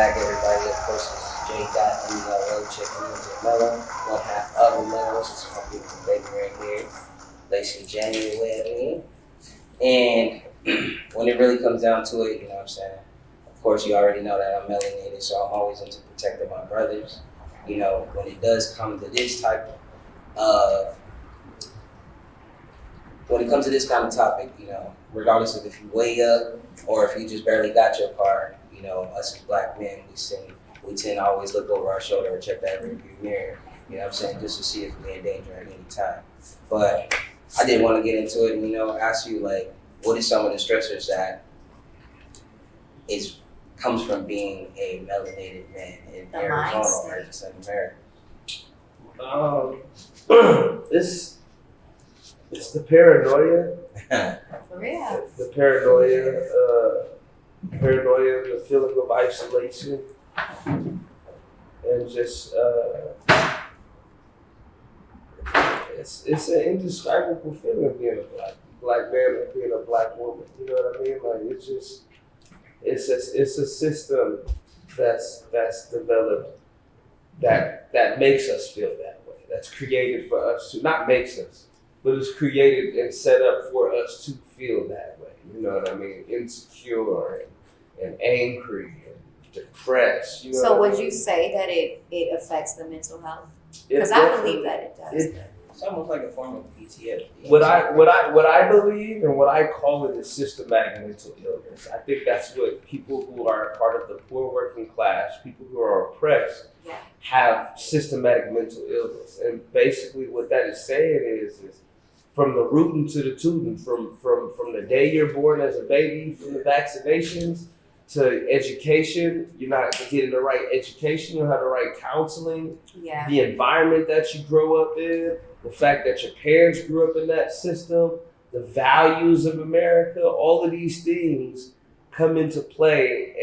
back, everybody. Of course, this is J.Melo, checking in J.Melo, one half of Melo. This is my beautiful baby right here, Lacey January. And when it really comes down to it, you know what I'm saying? Of course, you already know that I'm melanated, so I'm always into protecting my brothers. You know, when it does come to this type of, when it comes to this kind of topic, you know, regardless of if you weigh up or if you just barely got your card, you know, us as black men, we tend to always look over our shoulder and check that rearview mirror, you know what I'm saying, just to see if we're in danger at any time. But I did want to get into it and, you know, ask you, like, what is some of the stressors that comes from being a melanated man in Arizona or just in America? It's the paranoia. For real. The paranoia, the feeling of isolation, and just it's an indescribable feeling being a black man and being a black woman. You know what I mean? Like it's a system that's developed that makes us feel that way. That's created for us to, not makes us, but it's created and set up for us to feel that way. You know what I mean? Insecure and angry and depressed. You know So would I mean? you say that it affects the mental health? Because I believe that it does. It's almost like a form of PTSD. What I believe and what I call it is systematic mental illness. I think that's what people who are part of the poor working class, people who are oppressed, have systematic mental illness. And basically what that is saying is from the rootin' to the tootin', from the day you're born as a baby, from the vaccinations to education, you're not getting the right education, you don't have the right counseling, the environment that you grow up in, the fact that your parents grew up in that system, the values of America, all of these things come into play,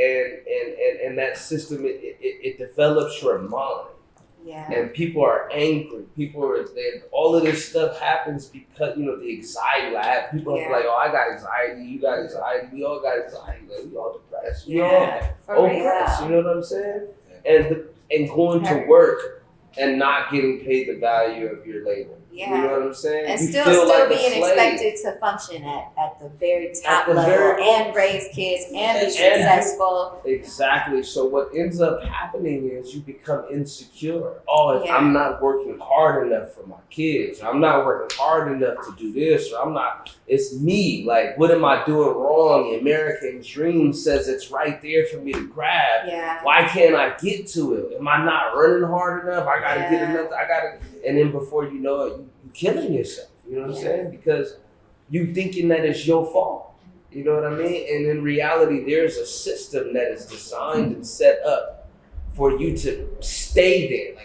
and that system, it develops your mind. Yeah. And people are angry. All of this stuff happens because, you know, the anxiety. Like, people are like, oh, I got anxiety, you got anxiety, we all got anxiety, like, we all depressed, we all oppressed, you know what I'm saying? And going to work and not getting paid the value of your labor. Yeah. You know what I'm saying? And you still like being expected to function at the very top level and raise kids and be successful. Exactly. So what ends up happening is you become insecure. Oh, if I'm not working hard enough for my kids, or I'm not working hard enough to do this, or it's me. Like, what am I doing wrong? The American dream says it's right there for me to grab. Yeah. Why can't I get to it? Am I not running hard enough? I gotta get enough. And then before you know it, you're killing yourself. You know what I'm saying? Because you thinking that it's your fault. You know what I mean? And in reality, there's a system that is designed and set up for you to stay there.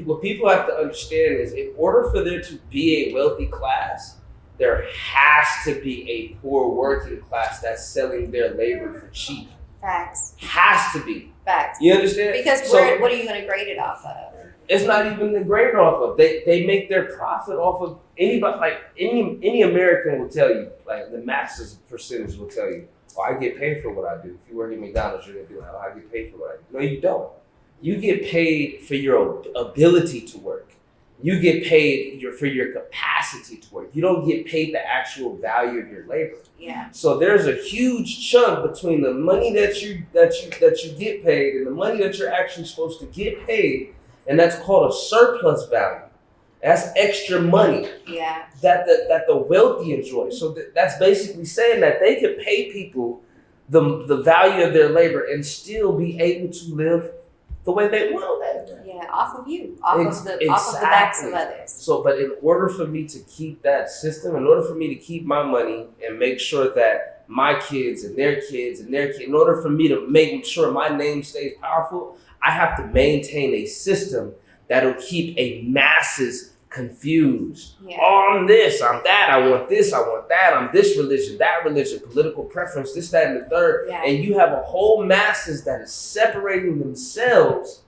What people have to understand is, in order for there to be a wealthy class, there has to be a poor working class that's selling their labor for cheap. Facts. Has to be. Facts. You understand? Because what are you going to grade it off of? It's not even the grade off of. They make their profit off of anybody. Like any American will tell you, like the masses percentage will tell you, oh, I get paid for what I do. If you work at McDonald's, you're gonna be like, oh, I get paid for what I do. No, you don't. You get paid for your ability to work. You get paid for your capacity to work. You don't get paid the actual value of your labor. Yeah. So there's a huge chunk between the money that you get paid and the money that you're actually supposed to get paid. And that's called a surplus value. That's extra money that the wealthy enjoy. So that's basically saying that they could pay people the value of their labor and still be able to live the way they want to live. Yeah, off of you, off of the backs of others. So, but in order for me to keep that system, in order for me to keep my money and make sure that my kids and their kids and their kids, in order for me to make sure my name stays powerful, I have to maintain a system that'll keep a masses confused. Yeah. Oh, I'm this, I'm that, I want this, I want that, I'm this religion, that religion, political preference, this, that, and the third. Yeah. And you have a whole masses that is separating themselves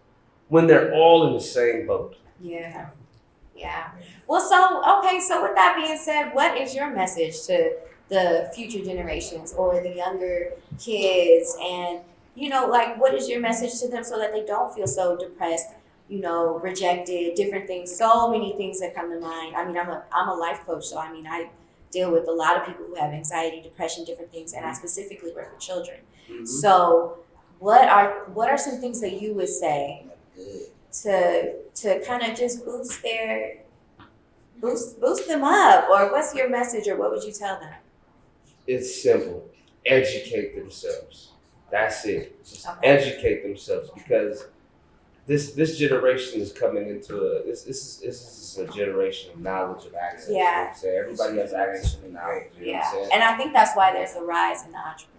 when they're all in the same boat. Yeah. Yeah. Well, so with that being said, what is your message to the future generations or the younger kids and you know, like, what is your message to them so that they don't feel so depressed, you know, rejected, different things, so many things that come to mind. I mean, I'm a life coach, so I mean, I deal with a lot of people who have anxiety, depression, different things, and I specifically work with children. Mm-hmm. So what are some things that you would say to kind of just boost them up, or what's your message, or what would you tell them? It's simple. Educate themselves. That's it. Just educate themselves, because this generation is coming into this is a generation of knowledge, of access. Yeah. You know what I'm saying? Everybody has access to knowledge. You know what I'm saying? And I think that's why there's a rise in the entrepreneur.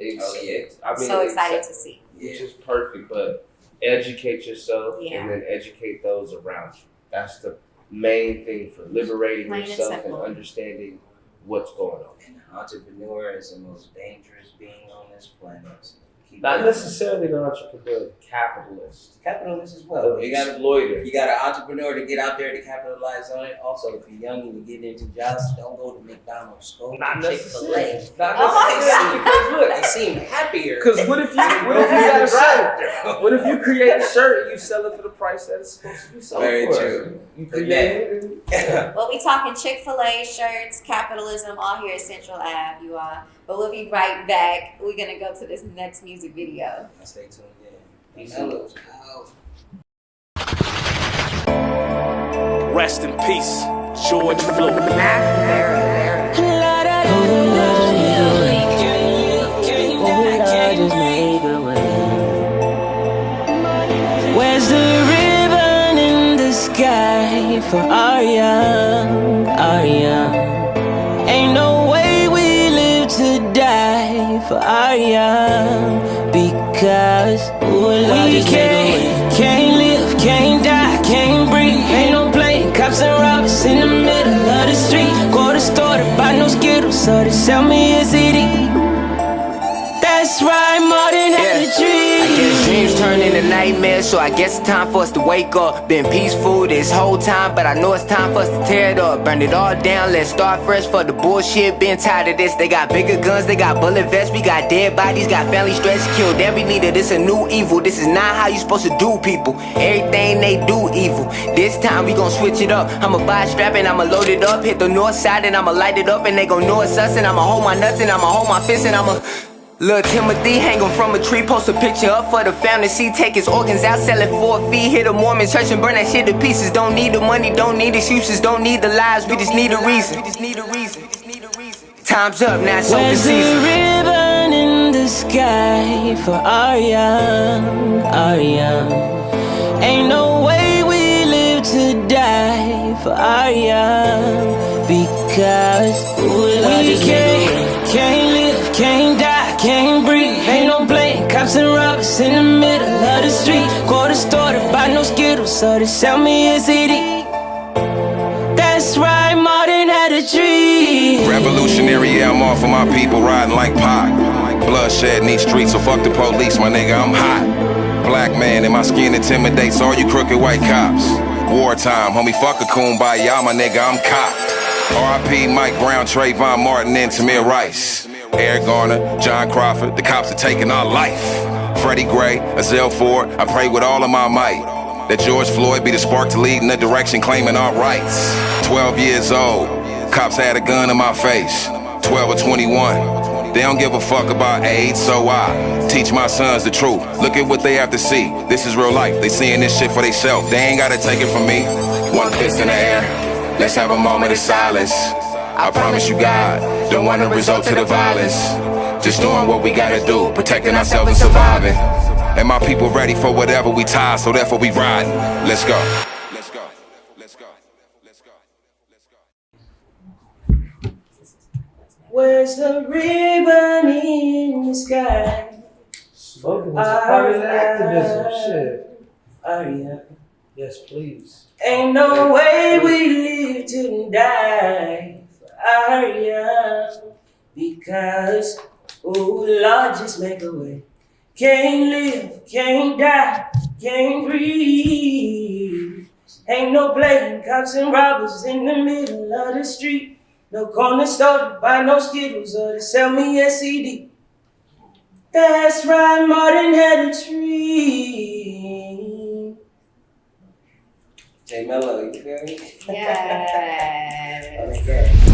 I mean, so excited to see. Which is perfect, but educate yourself and then educate those around you. That's the main thing for liberating yourself and understanding what's going on. And an entrepreneur is the most dangerous being on this planet. Not necessarily an entrepreneur, capitalist. Capitalist as well. You got an entrepreneur to get out there to capitalize on it. Also, if you're young and you get into jobs, don't go to McDonald's. Go to Chick-fil-A. Because look, they seem happier. Because what if you got a shirt? What if you create a shirt and you sell it for the price that it's supposed to be sold for? Very true. You create it. Well, we talking Chick-fil-A, shirts, capitalism, all here at CentralAv, you all. But we'll be right back. We're gonna go to this next music video. Stay tuned in. J.Melo. Rest in peace, George Floyd. Where's the ribbon in the sky for our young, our young? Ain't no way we live to die for our young, because we can't live, can't die, can't breathe. Ain't no plane, cops and robbers in the middle of the street. Go to the store to buy no Skittles, so they sell me a CD. That's right, more than a dream. I guess dreams turn into nightmares, so I guess it's time for us to wake up. Been peaceful this whole time, but I know it's time for us to tear it up. Burn it all down, let's start fresh for the bullshit. Been tired of this. They got bigger guns, they got bullet vests. We got dead bodies, got family stress. Killed every leader, this a new evil. This is not how you supposed to do people. Everything they do evil. This time we gon' switch it up. I'ma buy a strap and I'ma load it up. Hit the north side and I'ma light it up. And they gon' know it's us. And I'ma hold my nuts and I'ma hold my fist and I'ma... Lil' Timothy hanging from a tree, post a picture up for the family. See, take his organs out, sell it for a fee. Hit a Mormon church and burn that shit to pieces. Don't need the money, don't need excuses, don't need the lies. We just need a reason. Time's up now, so where's the ribbon in the sky for our young, our young? Ain't no way we live to die for our young, because we can't live, can't die, can't breathe. Ain't no blame, cops and robbers in the middle of the street. Go to the store to buy no Skittles, so they sell me a CD. That's right, Martin had a dream. Revolutionary, yeah, I'm off for my people riding like Pac. Bloodshed in these streets, so fuck the police, my nigga, I'm hot. Black man and my skin intimidates all you crooked white cops. Wartime, homie, fuck a kumbaya, my nigga, I'm cop. R.I.P. Mike Brown, Trayvon Martin, and Tamir Rice. Eric Garner, John Crawford, the cops are taking our life. Freddie Gray, Azell Ford, I pray with all of my might that George Floyd be the spark to lead in the direction claiming our rights. 12 years old, cops had a gun in my face. 12 or 21, they don't give a fuck about AIDS, so I teach my sons the truth. Look at what they have to see. This is real life, they seeing this shit for themselves. They ain't gotta take it from me. One fist in the air, let's have a moment of silence. I promise you God, don't want a result to the violence. Just doing what we gotta do, protecting ourselves and surviving. And my people ready for whatever we tie, so therefore we riding. Let's go. Let's go. Let's go. Let's go. Let's go. Where's the ribbon in the sky? Smoking is a part of the activism. Shit. Yeah. Yes, please. Ain't no way we live to die for our young, because, oh Lord, just make a way. Can't live, can't die, can't breathe. Ain't no blame, cops and robbers in the middle of the street. No corner store to buy no Skittles or to sell me a CD. That's right, Martin had a dream. J.Melo, you feel me? Yeah. Okay.